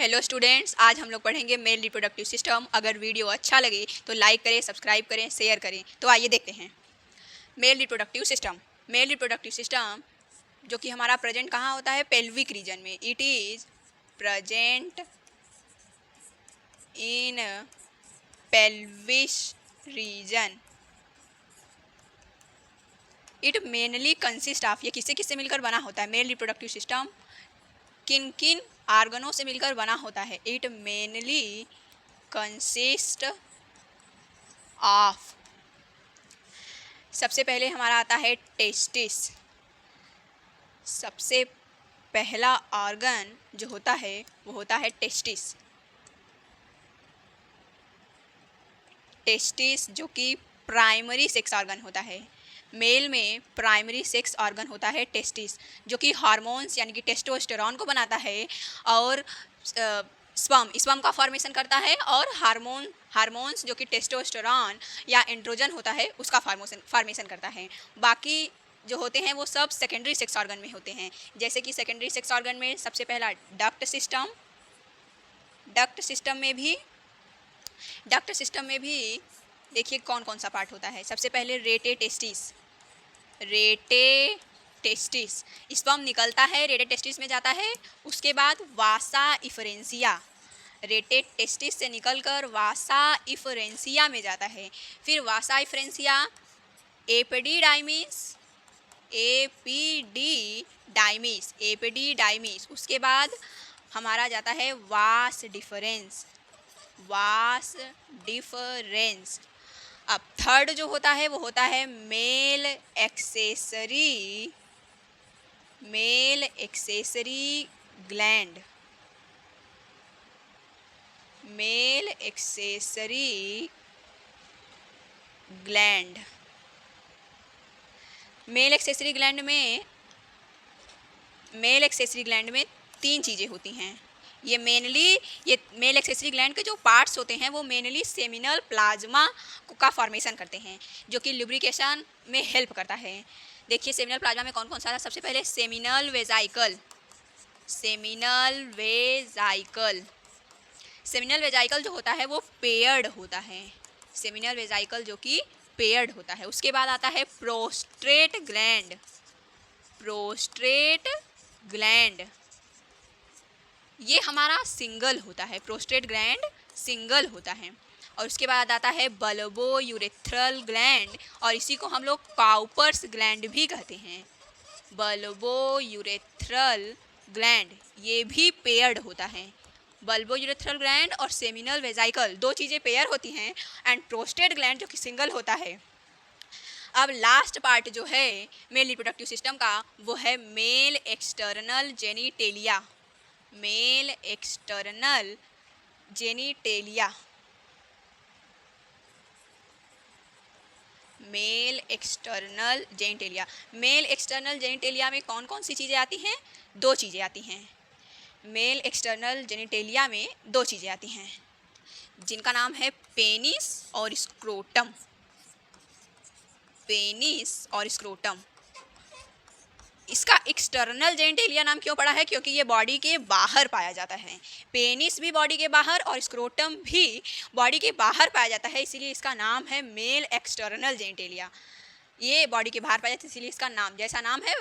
Hello students, आज हम लोग पढ़ेंगे मेल रिप्रोडक्टिव सिस्टम। अगर वीडियो अच्छा लगे तो लाइक करें, सब्सक्राइब करें, शेयर करें। तो आइए देखते हैं male reproductive system. Male reproductive system जो कि हमारा प्रेजेंट कहाँ होता है, पेल्विक रीजन में। It is present in pelvis region. It mainly consist of, ये किससे किससे मिलकर बना होता है मेल रिप्रोडक्टिव सिस्टम, किन किन आर्गनों से मिलकर बना होता है। इट मेनली कंसिस्ट ऑफ, सबसे पहले हमारा आता है टेस्टिस। सबसे पहला ऑर्गन जो होता है वो होता है टेस्टिस। टेस्टिस जो कि प्राइमरी सेक्स ऑर्गन होता है। मेल में प्राइमरी सेक्स ऑर्गन होता है टेस्टिस, जो कि हार्मोन्स यानी कि टेस्टोस्टेरोन को बनाता है और स्पर्म का फॉर्मेशन करता है, और हार्मोन्स जो कि टेस्टोस्टेरोन या एंड्रोजन होता है उसका फॉर्मेशन करता है। बाकी जो होते हैं वो सब सेकेंडरी सेक्स ऑर्गन में होते हैं। जैसे कि सेकेंडरी सेक्स ऑर्गन में सबसे पहला डक्ट सिस्टम। डक्ट सिस्टम में भी देखिए कौन कौन सा पार्ट होता है। सबसे पहले रेटे टेस्टिस, स्पर्म निकलता है, रेटे टेस्टिस में जाता है। उसके बाद वासा इफरेंसिया, रेटे टेस्टिस से निकलकर वासा इफरेंसिया में जाता है। फिर वासा इफरेंसिया एपिडीडाइमिस, उसके बाद हमारा जाता है वास डिफरेंस। अब थर्ड जो होता है वो होता है male accessory gland. Male accessory gland में तीन चीज़ें होती हैं। ये मेल एक्सेसरी ग्लैंड के जो पार्ट्स होते हैं वो मेनली सेमिनल प्लाज्मा का फॉर्मेशन करते हैं, जो कि लुब्रिकेशन में हेल्प करता है। देखिए सेमिनल प्लाज्मा में कौन कौन सा है। सबसे पहले सेमिनल वेजाइकल जो होता है वो पेयर्ड होता है। सेमिनल वेजाइकल जो कि पेयर्ड होता है। उसके बाद आता है प्रोस्ट्रेट ग्लैंड, ये हमारा सिंगल होता है। प्रोस्ट्रेट ग्लैंड सिंगल होता है। और उसके बाद आता है बल्बो यूरेथ्रल ग्लैंड, और इसी को हम लोग काउपर्स ग्लैंड भी कहते हैं। बल्बो यूरेथ्रल ग्लैंड ये भी पेयर्ड होता है। बल्बो यूरेथ्रल ग्लैंड और सेमिनल वेजाइकल दो चीज़ें पेयर होती हैं, एंड प्रोस्टेट ग्लैंड जो कि सिंगल होता है। अब लास्ट पार्ट जो है मेल रिप्रोडक्टिव सिस्टम का वो है male external genitalia. Male external genitalia में कौन कौन सी चीज़ें आती हैं? दो चीज़ें आती हैं। मेल एक्सटर्नल जेनिटेलिया में दो चीज़ें आती हैं जिनका नाम है पेनिस और स्क्रोटम। इसका एक्सटर्नल जेनिटेलिया नाम क्यों पड़ा है? क्योंकि ये बॉडी के बाहर पाया जाता है। पेनिस भी बॉडी के बाहर और स्क्रोटम भी बॉडी के बाहर पाया जाता है, इसीलिए इसका नाम है मेल एक्सटर्नल जेनिटेलिया। ये बॉडी के बाहर पाया जाता है, इसीलिए इसका नाम, जैसा नाम है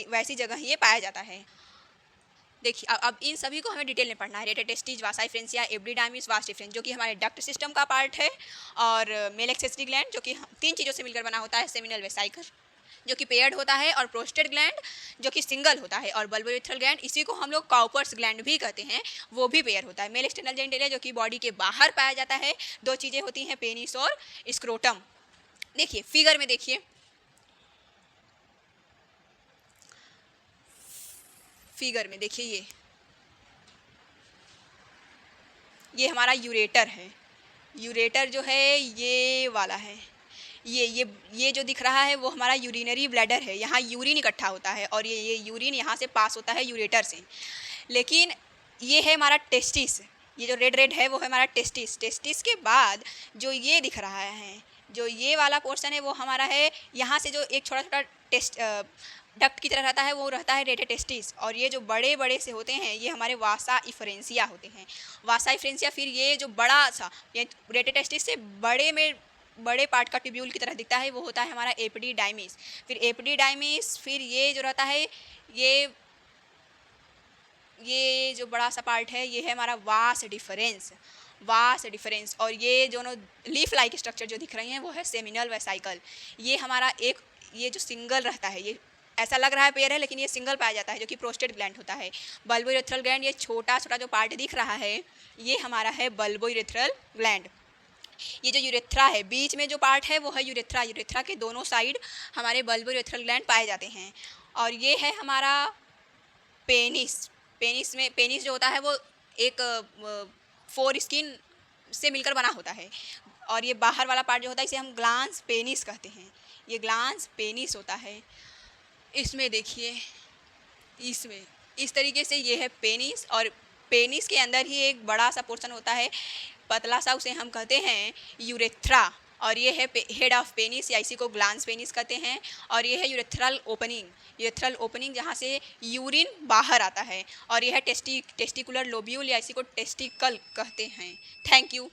वैसी जगह ही ये पाया जाता है। देखिए अब इन सभी को हमें डिटेल में पढ़ना है। रेटे टेस्टिस, वासा इफरेंसिया, एपिडिडाइमिस, वास डिफरेंस जो कि हमारे डक्ट सिस्टम का पार्ट है, और मेल एक्सेसरी ग्लैंड जो कि तीन चीज़ों से मिलकर बना होता है। सेमिनल वेसाइकल जो कि पेयर्ड होता है, और प्रोस्टेट ग्लैंड जो कि सिंगल होता है, और बल्बो यूरेथ्रल ग्लैंड इसी को हम लोग काउपर्स ग्लैंड भी कहते हैं, वो भी पेयर होता है। मेल एक्सटर्नल जेनिटेलिया जो कि बॉडी के बाहर पाया जाता है। दो चीज़ें होती हैं, पेनिस और स्क्रोटम। देखिए फिगर में देखिए, ये हमारा यूरेटर है। यूरेटर जो है ये वाला है। ये जो दिख रहा है वो हमारा यूरिनरी ब्लैडर है। यहाँ यूरिन इकट्ठा होता है, और ये यूरिन यहाँ से पास होता है यूरेटर से। लेकिन ये है हमारा टेस्टिस, ये जो रेड है वो है हमारा टेस्टिस के बाद जो ये दिख रहा है, जो ये वाला पोर्शन है वो हमारा है। यहाँ से जो एक छोटा छोटा डक्ट की तरह रहता है वो रहता है रेटेटेस्टिस, और ये जो बड़े बड़े से होते हैं ये हमारे वासा इफरेंसिया होते हैं। वासा इफरेंसिया, फिर ये जो बड़ा सा, ये रेटेटेस्टिस से बड़े पार्ट का ट्यूब्यूल की तरह दिखता है वो होता है हमारा एपिडीडाइमिस। फिर एपिडीडाइमिस, फिर ये जो रहता है ये जो बड़ा सा पार्ट है ये है हमारा वास डिफरेंस। और ये दोनों लीफ लाइक स्ट्रक्चर जो दिख रही हैं वो है सेमिनल वेसाइकल। ये हमारा ये जो सिंगल रहता है, ये ऐसा लग रहा है पेयर है लेकिन ये सिंगल पाया जाता है जो कि प्रोस्टेट ग्लैंड होता है। बल्बोयूरेथ्रल ग्लैंड, ये छोटा छोटा जो पार्ट दिख रहा है ये हमारा है बल्बोयूरेथ्रल ग्लैंड। ये जो यूरेथ्रा है, बीच में जो पार्ट है वो है यूरेथ्रा। यूरेथ्रा के दोनों साइड हमारे बल्बोयूरेथ्रल ग्लैंड पाए जाते हैं। और ये है हमारा पेनिस। पेनिस जो होता है वो एक फोर स्किन से मिलकर बना होता है। और ये बाहर वाला पार्ट जो होता है इसे हम ग्लांस पेनिस कहते हैं। ये ग्लांस पेनिस होता है। इसमें देखिए, इसमें इस तरीके से ये है पेनिस, और पेनिस के अंदर ही एक बड़ा सा पोर्शन होता है पतला सा, उसे हम कहते हैं यूरेथ्रा। और ये है हेड ऑफ पेनिस, या इसी को ग्लांस पेनिस कहते हैं। और ये है यूरेथ्रल ओपनिंग जहाँ से यूरिन बाहर आता है। और यह है टेस्टिकुलर लोब्यूल, या इसी को टेस्टिकल कहते हैं। Thank you.